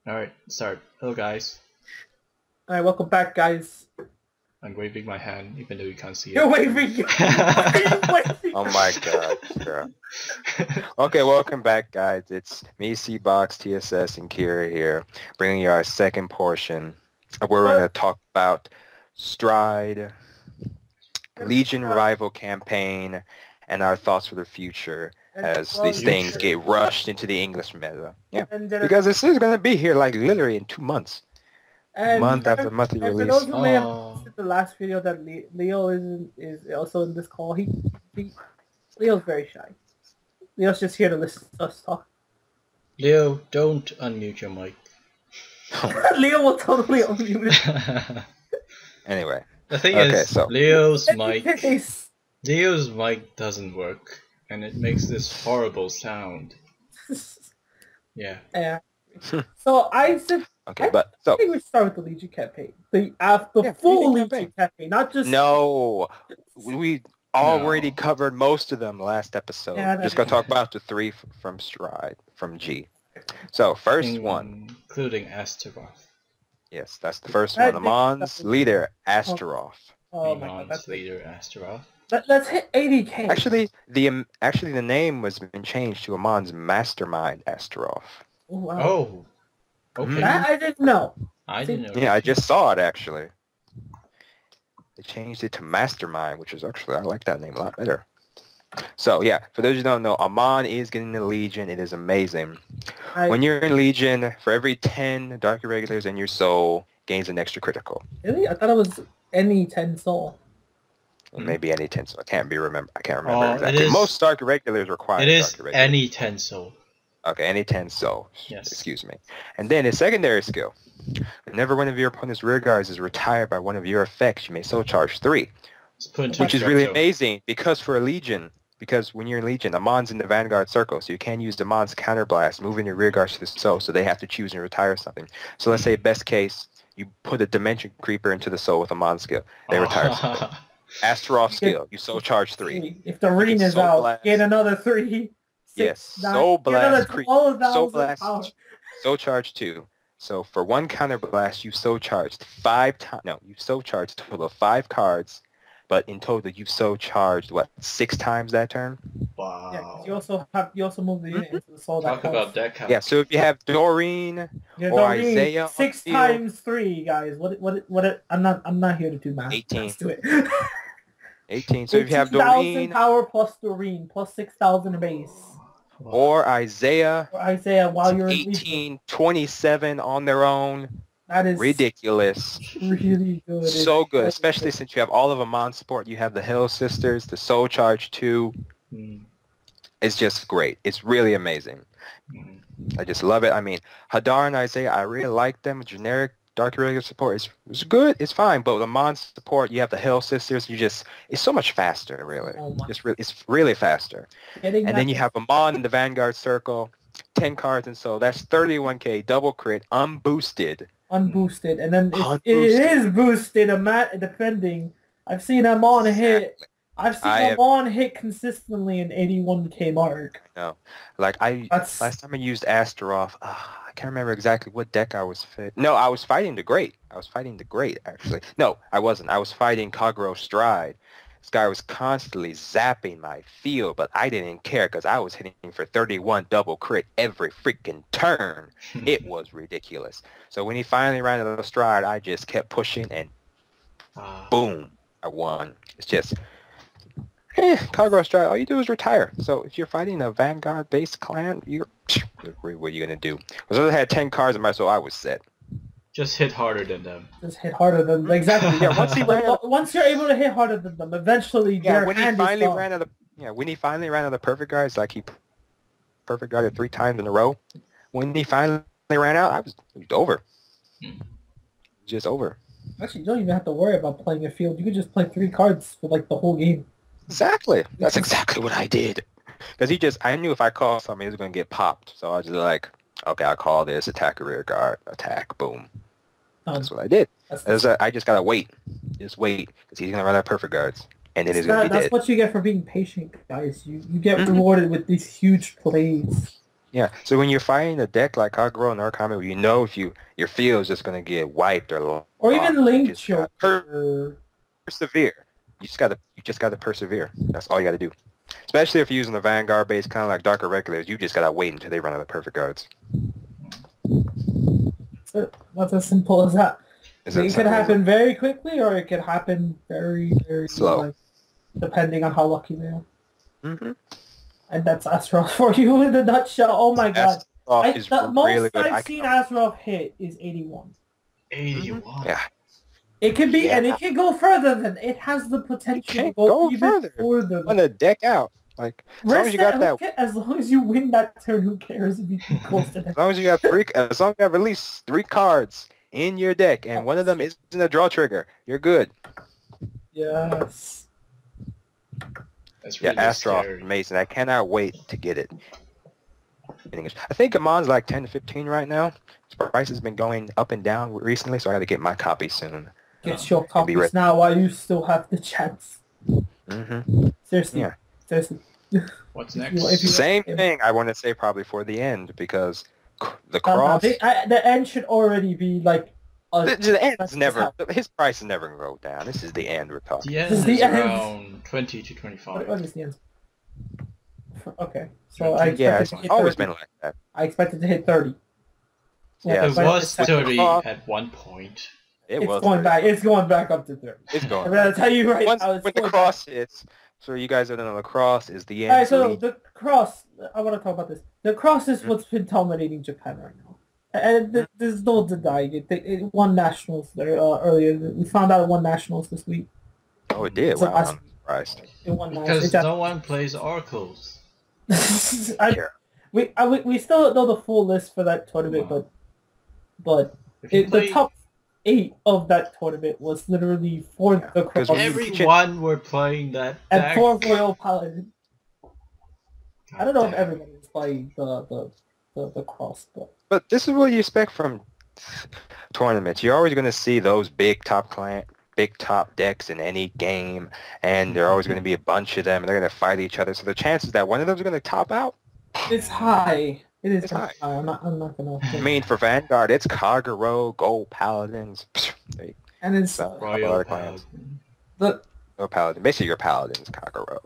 Alright, start. Hello guys. Alright, welcome back, guys. I'm waving my hand even though you can't see You're it. waving! Why are you waving? Oh my god, sure. Okay, welcome back, guys. It's me, Cbox, TSS, and Kira here, bringing you our second portion. We're going to talk about Stride, Legion Rival Campaign, and our thoughts for the future as these things get rushed into the English meta. Yeah, because this is going to be here like literally in 2 months. Month after monthly and release. for those who may have listened to the last video that Leo is also in this call, Leo's very shy. Leo's just here to listen to us talk. Leo, don't unmute your mic. Leo will totally unmute it. Anyway. The thing is, so Leo's mic doesn't work, and it makes this horrible sound. Yeah. Yeah. So I said, okay, I think we start with the Legion campaign. The full Legion campaign, not just... No, we already covered most of them last episode. Yeah, just gonna talk about the 3 from Stride, from G. So, first one. Including Astaroth. Yes, that's the first one. Amon's leader, Astaroth. Oh my god, that's leader, Astaroth. Let's hit 80k. Actually, the name was been changed to Amon's mastermind, Astaroth. Oh, wow. Oh. Okay. I didn't know. I didn't know. Yeah, I just saw it, actually. They changed it to Mastermind, which is actually, I like that name a lot better. So, yeah, for those who don't know, Amon is getting the Legion. It is amazing. When you're in Legion, for every 10 Dark Irregulars in your soul, gains an extra critical. Really? I thought it was any 10 soul. Maybe any 10 soul. I can't remember exactly. Most Dark Irregulars require It is any 10 soul. Okay, any 10 soul. Yes. Excuse me. And then his secondary skill. Whenever one of your opponent's rear guards is retired by one of your effects, you may soul charge 3. Which is really amazing because for a Legion, because when you're in Legion, Amon's in the Vanguard circle, so you can use Amon's counterblast, moving your rear guards to the soul, so they have to choose and retire something. So let's say best case, you put a Dimension Creeper into the soul with Amon's skill. They retire something. Astaroth skill, you soul charge 3. If the ring is out, get another 3. 6, 9, Soul Blast, Soul Blast, Soul Charge 2. So for one counter blast, you soul charged 5 times. No, you soul charged a total of 5 cards, but in total you've soul charged what 6 times that turn. Wow. Yeah, you also move the unit into the soul. Talk about deck count. Yeah, so if you have Doreen or Isaiah, 6 times 3, guys. What? I'm not here to do math. 18. Let's do it. 18. So if you have Doreen, power plus Doreen plus 6,000 base. Or Isaiah, while you're 18, 27 on their own. That is ridiculous. Really good. So good, especially since you have all of Amon support. You have the Hill Sisters, the Soul Charge 2. It's just great. It's really amazing. I just love it. I mean, Hadar and Isaiah, I really like them. Generic Dark Irregular support is good. It's fine, but with Amon support, you have the Hill Sisters. It's so much faster, really. It's really faster. And then you have Amon in the Vanguard circle, 10 cards, and so that's 31k double crit, unboosted. Unboosted, and then it is boosted. Depending, I've seen Amon hit. I've seen Amon hit consistently an 81k mark. No, like last time I used Astaroth. I can't remember exactly what deck I was fit. No, I was fighting the Great. Actually. No, I wasn't. I was fighting Kagro Stride. This guy was constantly zapping my field, but I didn't care because I was hitting for 31 double crit every freaking turn. It was ridiculous. So when he finally ran out of Stride, I just kept pushing and boom, I won. It's just... Kagro Stride, all you do is retire. So if you're fighting a Vanguard-based clan, what are you going to do? Because I had 10 cards in my soul, I was set. Just hit harder than them. Exactly. Yeah, once you're able to hit harder than them, eventually when he finally ran out of the perfect guards, like he perfect guarded 3 times in a row. When he finally ran out, it was over. Just over. Actually, you don't even have to worry about playing a field. You could just play 3 cards for like the whole game. Exactly. That's exactly what I did. Because I knew if I called something, he was going to get popped. So I was just like, okay, I'll call this, attack a rear guard, attack, boom. That's what I did. I just got to wait. Just wait. Because he's going to run out perfect guards. And then he's going to be dead. That's what you get for being patient, guys. You get rewarded with these huge plays. Yeah, so when you're fighting a deck like Kagero and Origami, you know if your field is just gonna get wiped or even you Link just gotta Choker. persevere. You just gotta persevere. That's all you gotta do. Especially if you're using the Vanguard base, kind of like Darker Regulators, you just gotta wait until they run out of perfect cards. That's as simple as that. It can happen It? very quickly, or it can happen very, very Slow. like, depending on how lucky they are. Mm-hmm. And that's Azeroth for you in a nutshell. Oh my god. The most really good. I've seen Azeroth hit is 81. 81. Yeah. It can be, and it can go further than it has the potential to go even further. On the deck out. Like, as long as you got that. As long as you win that turn, who cares if you keep close to that? As long as you have at least 3 cards in your deck, and one of them isn't a draw trigger, you're good. Yes. That's really Azeroth, amazing. I cannot wait to get it. I think Amon's like 10 to 15 right now. Its price has been going up and down recently, so I got to get my copy soon. Get your copies now while you still have the chance. Mm-hmm. Seriously. Yeah. Seriously. What's next? Same thing I want to say probably for the end, because the cross... the end should already be like... the end's never... His price is never going to go down. This is the end we're talking. The end is around 20 to 25. What is the end? Okay. So it's always been like that. I expected to hit 30. Yeah, it was 30 at one point. It's going back up to 30. It's going. I'm gonna tell you right now. When the cross hits, so you guys don't know, the cross is the end. Alright, so the cross. I want to talk about this. The cross is what's been dominating Japan right now, and there's no denying it. It won nationals there earlier. We found out it won nationals this week. Oh, it did. Wow, I'm surprised. It won because no one plays Oracles. We still don't know the full list for that tournament, but the top 8 of that tournament was literally for the cross. Everyone were playing that deck. And 4 Royal Paladin. I don't know if everybody was playing the cross, but this is what you expect from tournaments. You're always going to see those big top decks in any game, and there are always going to be a bunch of them, and they're going to fight each other. So the chances that one of them is going to top out, it's high. It is high. I'm not gonna. I mean, for Vanguard, it's Kagero, Gold Paladins, and it's Royal Paladin. Paladin. Basically, your Paladin is Kagero.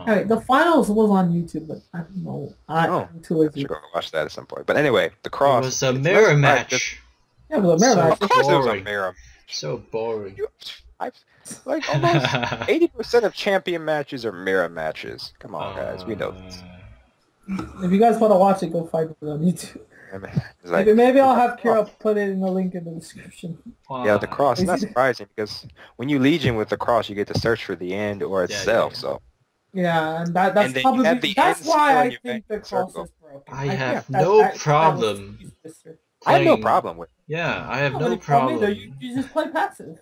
Hey, the finals was on YouTube, but I don't know. I'm too lazy. I should go watch that at some point. But anyway, the cross. It was a mirror match. Yeah, it was a mirror match. Of course, it was a mirror. So boring. Like almost 80% of champion matches are mirror matches. Come on, guys, we know this. If you guys want to watch it, go find it on YouTube. Maybe I'll have Kira put it in the link in the description. Yeah, the cross. Not surprising, because when you Legion with the cross, you get to search for the end or itself. Yeah. So. Yeah, and that's probably why I think the cross is broken. I have no problem. I have no problem with it. Yeah, I have no problem. You just play passive.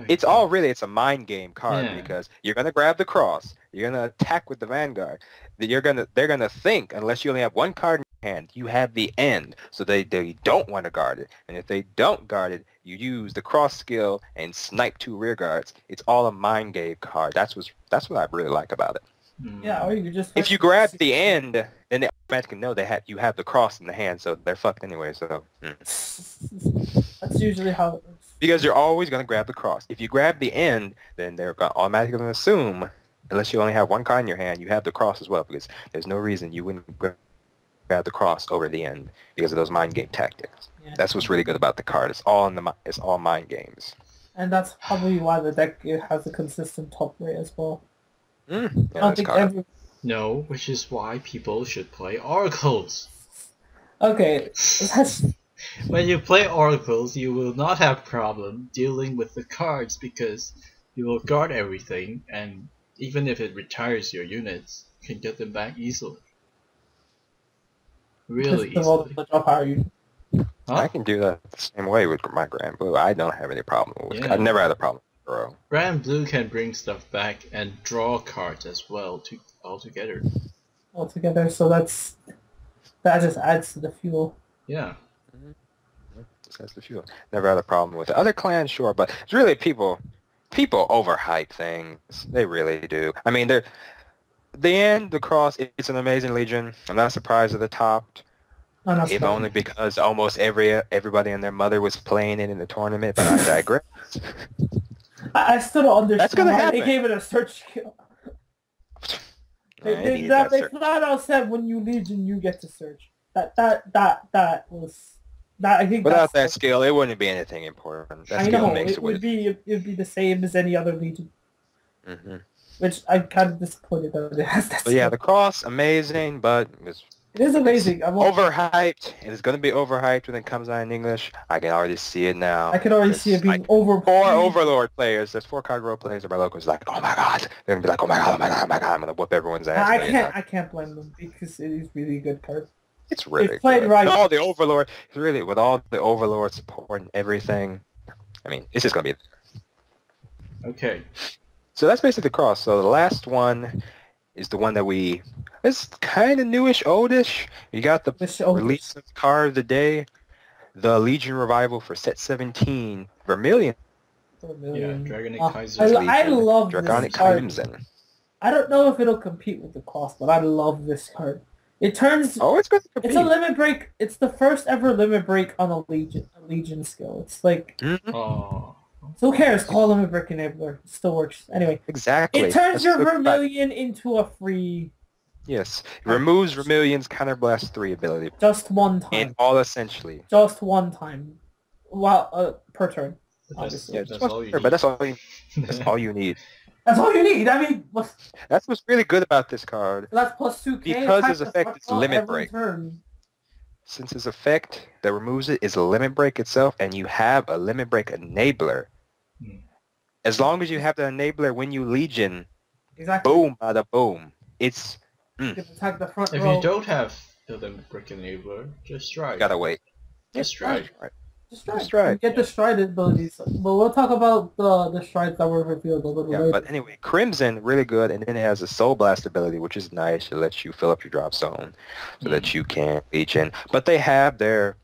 It's a mind game card, because you're gonna grab the cross, you're gonna attack with the Vanguard. They're gonna think, unless you only have one card in your hand, you have the end, so they don't want to guard it. And if they don't guard it, you use the cross skill and snipe 2 rear guards. It's all a mind game card. That's what I really like about it. Yeah, or you just if you grab the end, then they automatically know you have the cross in the hand, so they're fucked anyway. So that's usually how it works. Because you're always going to grab the cross. If you grab the end, then they're automatically going to assume, unless you only have one card in your hand, you have the cross as well, because there's no reason you wouldn't grab the cross over the end because of those mind game tactics. Yeah. That's what's really good about the card. It's all mind games. And that's probably why the deck has a consistent top rate as well. Yeah, I don't think No, which is why people should play Oracles. Okay, when you play Oracles, you will not have problem dealing with the cards, because you will guard everything, and even if it retires your units, you can get them back easily. Really easily. I can do that the same way with my Grand Blue. I don't have any problem with it. I've never had a problem with Bro. Grand Blue can bring stuff back and draw cards as well altogether. So that just adds to the fuel. Yeah. That's the fuel. Never had a problem with it. Other clans, sure, but it's really people overhype things. They really do. I mean, the end, the cross, it's an amazing Legion. I'm not surprised at the top. If Honestly. only because almost everybody and their mother was playing it in the tournament, but I digress. I still don't understand That's gonna why happen. they gave it a search skill. They flat out said when you Legion you get to search. That was that I think Without that skill, it wouldn't be anything important. That I skill know makes it would be the same as any other Legion. Mm-hmm. Which I'm kind of disappointed that it has that. But yeah, the cross amazing, but it is amazing. Overhyped, and it's gonna be overhyped when it comes out in English. I can already see it now. I can already see it being over. 4 Overlord players. There's 4 card role players at my locals. Like, oh my god, they're gonna be like, oh my god, oh my god, oh my god. I'm gonna whoop everyone's ass. I can't blame them because it is really a good card. It's really it's played good. right. All the Overlord, really, with all the Overlord support and everything. I mean, it's just gonna be. Okay. So that's basically the cross. So the last one is the one that it's kind of newish, oldish. You got the release of card of the day, the Legion Revival for set 17, Vermilion. Yeah, Draconic Kaiser. I love Draconic this card. Crimson. I don't know if it'll compete with the cross, but I love this card. It turns. Oh, it's going to compete. It's a limit break. It's the first ever limit break on a Legion skill. It's like. Mm-hmm. Oh. So who cares? Call limit break enabler. It still works. Anyway. Exactly. It turns your Vermilion into a free. Yes. It removes Vermilion's Counterblast 3 ability. Just one time. And all essentially. Just one time. Well, per turn. That's all you need. But that's all you need. That's all you need. I mean, that's what's really good about this card. So that's plus 2k. Because his effect is limit break. Turn. Since his effect that removes it is a limit break itself, and you have a limit break enabler. As long as you have the enabler when you Legion, exactly. Boom, bada boom. It's attack the front if row. you don't have the limit break enabler, just stride. Gotta wait. Just stride. Just stride. Get the stride abilities. But we'll talk about the strides that were revealed a little later. But anyway, Crimson, really good, and then it has a Soul Blast ability, which is nice. It lets you fill up your drop zone so that you can Legion. But they have their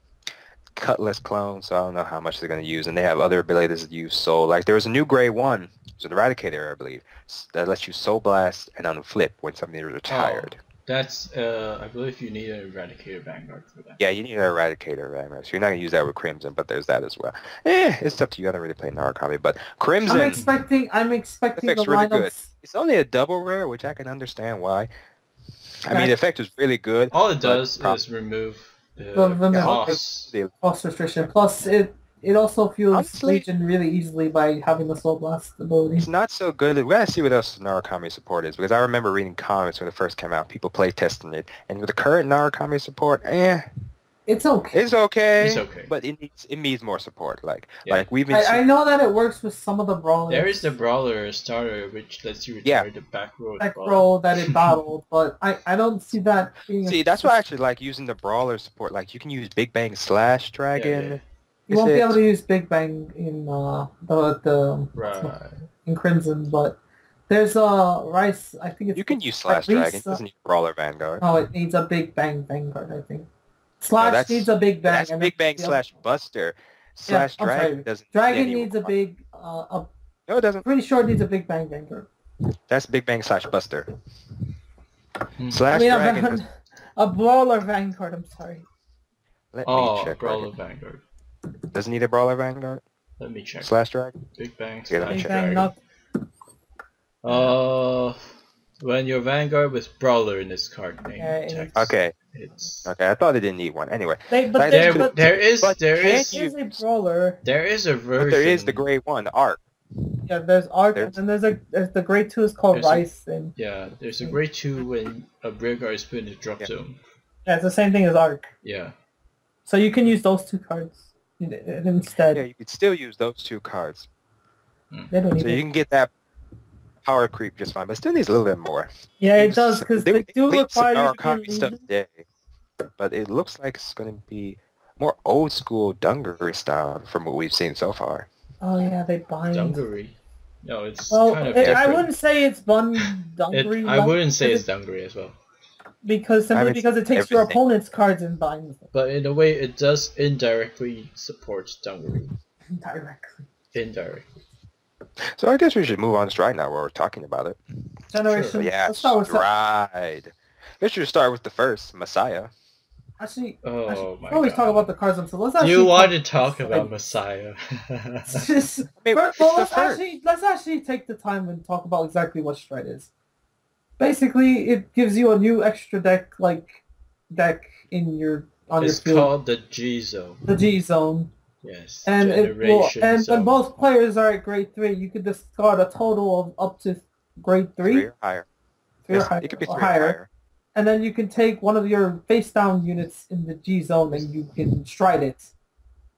Cutlass clone, so I don't know how much they're going to use. And they have other abilities that use Soul. Like there was a new Grey 1, it's an Eradicator, I believe, that lets you Soul Blast and unflip when something is retired. That's, I believe you need an Eradicator Vanguard for that. Yeah, you need an Eradicator Vanguard. So you're not going to use that with Crimson, but there's that as well. It's up to you. I don't really play Narcomi, but Crimson... I'm expecting the really lineups... good. It's only a double rare, which I can understand why. I mean, the effect is really good. All it does is remove the cost restriction. Plus, it also fuels Legion really easily by having the Soul Blast ability. It's not so good. We gotta see what else Narukami support is, because I remember reading comments when it first came out, people play testing it, and with the current Narukami support, it's okay. It's okay. It's okay. But it needs more support. Like we've been. I know that it works with some of the brawlers. There is the brawler starter, which lets you retire the back row that it battled, but I don't see that being. See, that's why I actually like using the brawler support. Like you can use Big Bang Slash Dragon. Yeah. You won't be able to use Big Bang in in Crimson, but there's Rice. I think it's you can use Slash Dragon. It doesn't need Brawler Vanguard. Oh, it needs a Big Bang Vanguard, I think. Slash needs a Big Bang. That's Big Bang slash Buster. Slash Dragon doesn't. Dragon needs a big. No, it doesn't. Pretty sure it needs a Big Bang Vanguard. That's Big Bang slash Buster. Slash Dragon. A Brawler Vanguard. I'm sorry. Let me check. Brawler Vanguard. Doesn't need a Brawler Vanguard? Let me check. Slash Dragon? Big Bang slash Dragon. When your Vanguard with Brawler in this card name text. Okay. Okay, I thought it didn't need one. Anyway. There is a Brawler. There is a version. But there is the Grey 1, Arc. Yeah, there's Arc, and then there's the Grey 2 is called Rice. There's a Grey 2 when a Vanguard is put in the drop zone. Yeah, it's the same thing as Arc. Yeah. So you can use those 2 cards instead. Yeah, you could still use those 2 cards. They don't so you can get that power creep just fine, but still needs a little bit more. Yeah, it does, because they do require you stuff today, but it looks like it's going to be more old school Dungaree style from what we've seen so far. Oh yeah, they bind. Dungaree. No, it's kind of different. I wouldn't say it's Dungaree. I wouldn't say it's Dungaree as well. Because it takes your opponent's cards and binds them. But in a way, it does indirectly support Dungaree. Indirectly. Indirectly. So I guess we should move on to Stride now while we're talking about it. generation. Yeah, Let's start with Stride. We should start with the first, Messiah. Actually, Oh my before we god. talk about the cards themselves, let's Do actually you want to talk about Messiah? Just, let's actually take the time and talk about exactly what Stride is. Basically, it gives you a new extra deck in your on It's your field. called the G Zone. The G Zone. Yes. And Generation Zone. when both players are at grade 3, you could discard a total of up to grade 3. 3 or higher. 3 or higher. It could be 3 or or higher. higher. And then you can take one of your face down units in the G Zone and you can stride it,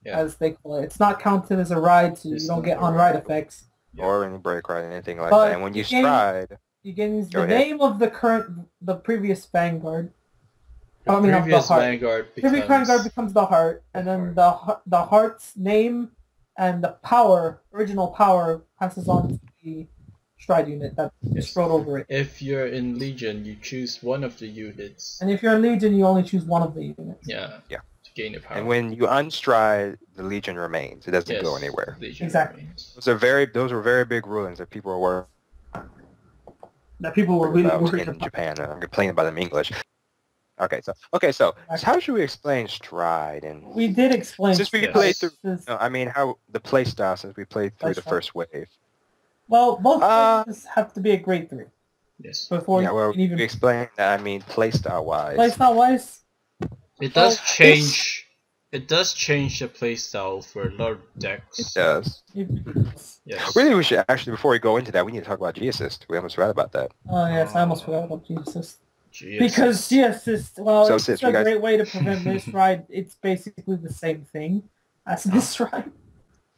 as they call it. It's not counted as a ride, so you don't get on-ride effects. Or any break ride, anything like that. And when you stride... You gain the name of the previous Vanguard. Vanguard becomes the heart, and then the heart's name and the original power passes on to the stride unit that is thrown over it. If you're in Legion, you choose one of the units. And if you're in Legion, you only choose one of the units. Yeah. To gain the power. And when you unstride, the Legion remains. It doesn't go anywhere. Exactly. Remains. Those were very big rulings that people were really worried in about. Japan. I'm complaining about them in English. Okay, so how should we explain Stride? And we did explain since we played through. No, I mean how the play style since we played through the first wave. Well, both phases have to be a grade 3. Yes. Before you can even explain that. I mean play style wise. It does change. It does change the playstyle for a lot of decks. It does. Yes. Really, we should actually before we go into that, we need to talk about G-Assist. We almost forgot about that. Oh yes, I almost forgot about G-Assist. Because G-Assist, it's a great way to prevent misride. It's basically the same thing as misride.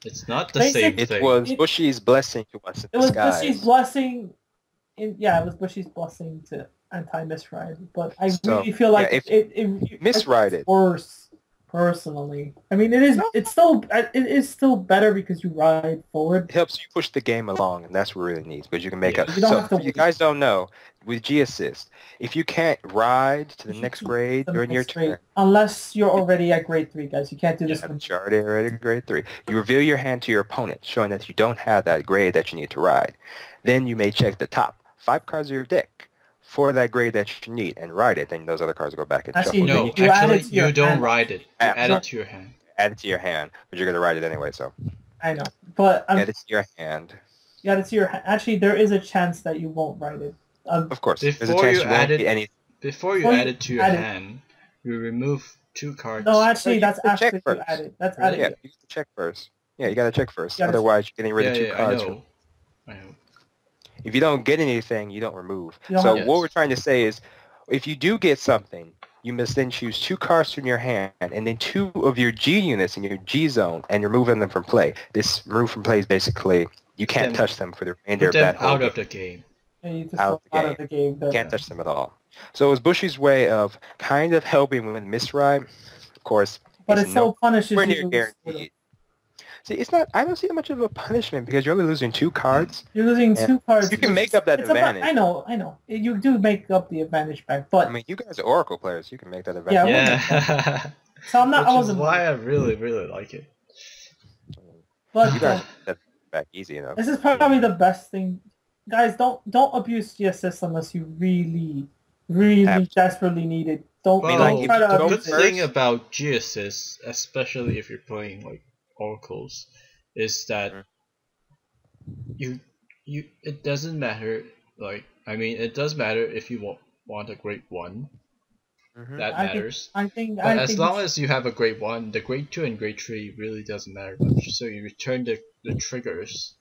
It's not the same thing. It was Bushy's blessing to us in disguise. It was Bushy's blessing. It was Bushy's blessing to anti-misride. But I really feel like it misrided worse. Personally, I mean, it is still better because you ride forward. It helps you push the game along, and that's what really needs. Because you can make up. So you guys don't know with G-Assist, if you can't ride to the next grade during your turn, unless you're already at grade 3, guys, you can't do this. You're already at grade 3. You reveal your hand to your opponent, showing that you don't have that grade that you need to ride. Then you may check the top 5 cards of your deck for that grade that you need and ride it, then those other cards go back and shuffle. No, actually, you don't ride it. You add it to your hand. Add it to your hand, but you're going to ride it anyway, so. I know, but... add it to your hand. You add it to your hand. Actually, there is a chance that you won't ride it. Of course. Before you add it to your hand, you remove 2 cards. No, actually, that's after you add it. That's added. Yeah, you have to check first. Yeah, you got to check first. Otherwise, you're getting rid of 2 cards. I know. If you don't get anything, you don't remove. So what we're trying to say is, if you do get something, you must then choose 2 cards from your hand, and then 2 of your G units in your G zone, and you're moving them from play. This remove from play is basically, you can't touch them for the remainder of that whole out of the game. Yeah, you just out of the game. You can't touch them at all. So it was Bushy's way of kind of helping with misride. Of course, but it still punishes you. Guaranteed. See, it's not. I don't see much of a punishment because you're only losing 2 cards. You're losing 2 cards. You can make up that advantage. I know. You do make up the advantage back, but I mean, you guys are Oracle players. You can make that advantage. Yeah. So I'm not. Which is why I really like it. But you guys that back easy enough. This is probably the best thing, guys. Don't abuse GSS unless you really desperately need it. Don't try to abuse it. The good thing about GSS, especially if you're playing like Oracles, is that it doesn't matter. Like, I mean, it does matter if you want a grade 1. That matters. But as long as you have a grade 1, the grade 2 and grade 3 really doesn't matter much. So you return the triggers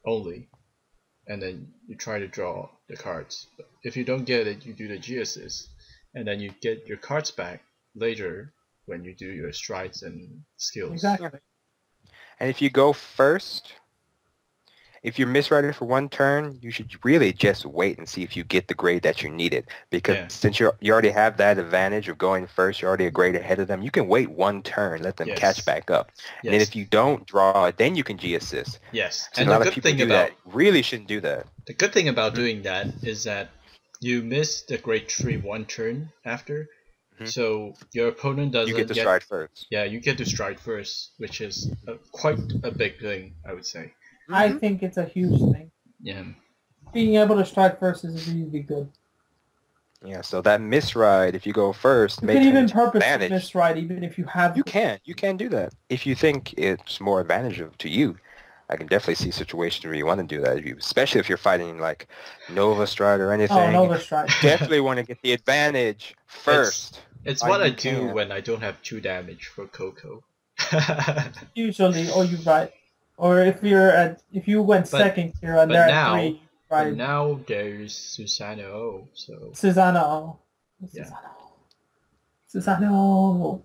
only, and then you try to draw the cards. But if you don't get it, you do the G-Assist, and then you get your cards back later when you do your strides and skills. Exactly. And if you go first, if you're misriding for 1 turn, you should really just wait and see if you get the grade that you needed. Because since you already have that advantage of going first, you're already a grade ahead of them, you can wait 1 turn, let them catch back up. And then if you don't draw it, then you can G-Assist. Yes. So and a lot of people do that. Really shouldn't do that. The good thing about doing that is that you miss the grade 3 1 turn after. So your opponent doesn't You get to stride first. Yeah, you get to stride first, which is quite a big thing, I would say. I think it's a huge thing. Yeah. being able to strike first is really good. Yeah, so that misride, if you go first, You may can turn even into purpose advantage. misride even if you have... You can do that. If you think it's more advantageous to you, I can definitely see situations where you want to do that, especially if you're fighting like Nova Stride or anything. Oh, Nova Stride. Definitely want to get the advantage first. It's what I do when I don't have 2 damage for Coco. Usually, or you ride. Or if you went second here and they're at 3, you ride. But now there's Susano, so... Susano. Yeah. Susano.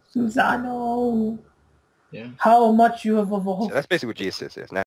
Yeah. How much you have evolved. So that's basically what GSS is now.